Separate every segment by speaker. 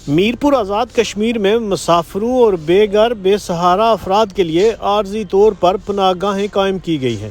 Speaker 1: میرپور آزاد کشمیر میں مسافروں اور بے گھر بے سہارا افراد کے لیے عارضی طور پر پناہ گاہیں قائم کی گئی ہیں۔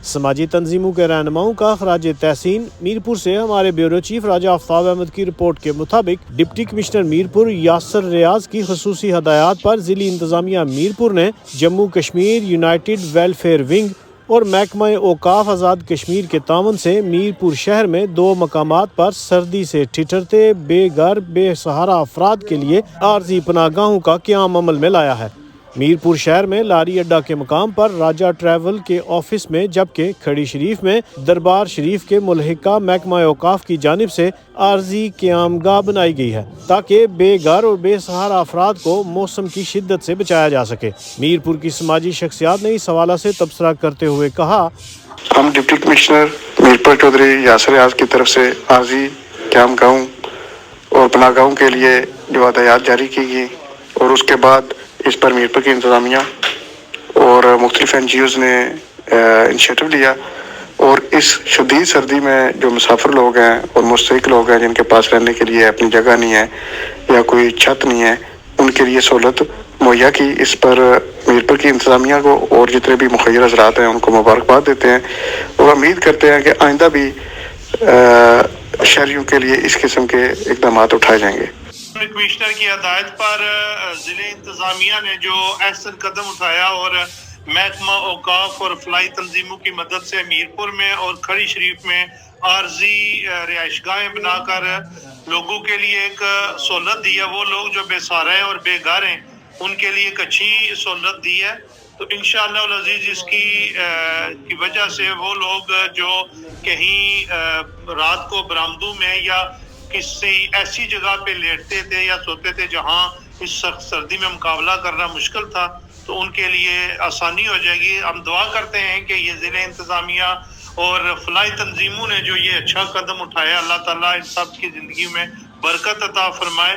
Speaker 1: سماجی تنظیموں کے رہنماؤں کا خراج تحسین۔ میرپور سے ہمارے بیورو چیف راجہ آفتاب احمد کی رپورٹ کے مطابق ڈپٹی کمشنر میرپور یاسر ریاض کی خصوصی ہدایات پر ضلعی انتظامیہ میرپور نے Jammu Kashmir United welfare wing اور محکمہ اوقاف آزاد کشمیر کے تعاون سے میرپور شہر میں 2 مقامات پر سردی سے ٹھٹھرتے بے گھر بے سہارا افراد کے لیے عارضی پناہ گاہوں کا قیام عمل میں لایا ہے۔ میرپور شہر میں لاری اڈا کے مقام پر راجہ ٹریول کے آفس میں، جبکہ کھڑی شریف میں دربار شریف کے ملحقہ محکمہ اوقاف کی جانب سے عارضی قیام گاہ بنائی گئی ہے تاکہ بے گھر اور بے سہارا افراد کو موسم کی شدت سے بچایا جا سکے۔ میرپور کی سماجی شخصیات نے اس حوالے سے تبصرہ کرتے ہوئے کہا،
Speaker 2: ہم ڈپٹی کمشنر میرپور چودھری یاسر ریاض کی طرف سے عارضی قیام گاہوں اور پناہ گاہوں کے لیے جو ہدایات جاری کی گئی اور اس کے بعد اس پر میرپور کی انتظامیہ اور مختلف این جی اوز نے انیشیٹو لیا اور اس شدید سردی میں جو مسافر لوگ ہیں اور مستحق لوگ ہیں جن کے پاس رہنے کے لیے اپنی جگہ نہیں ہے یا کوئی چھت نہیں ہے، ان کے لیے سہولت مہیا کی۔ اس پر میرپور کی انتظامیہ کو اور جتنے بھی مخیر حضرات ہیں ان کو مبارکباد دیتے ہیں اور امید کرتے ہیں کہ آئندہ بھی شہریوں کے لیے اس قسم کے اقدامات اٹھائے جائیں گے۔
Speaker 3: کمشنر کی ہدایت پر ضلع انتظامیہ نے جو احسن قدم اٹھایا اور محکمہ اوقاف اور فلاحی تنظیموں کی مدد سے میرپور میں اور کھڑی شریف میں عارضی رہائش گاہیں بنا کر لوگوں کے لیے ایک سہولت دی ہے۔ وہ لوگ جو بے سہارا ہیں اور بے گھر ہیں ان کے لیے ایک اچھی سہولت دی ہے، تو انشاءاللہ العزیز اس کی وجہ سے وہ لوگ جو کہیں رات کو برآمدوں میں یا کسی ایسی جگہ پہ لیٹتے تھے یا سوتے تھے جہاں اس سخت سردی میں مقابلہ کرنا مشکل تھا، تو ان کے لیے آسانی ہو جائے گی۔ ہم دعا کرتے ہیں کہ یہ ضلع انتظامیہ اور فلاحی تنظیموں نے جو یہ اچھا قدم اٹھایا، اللہ تعالیٰ ان سب کی زندگی میں برکت عطا فرمائے۔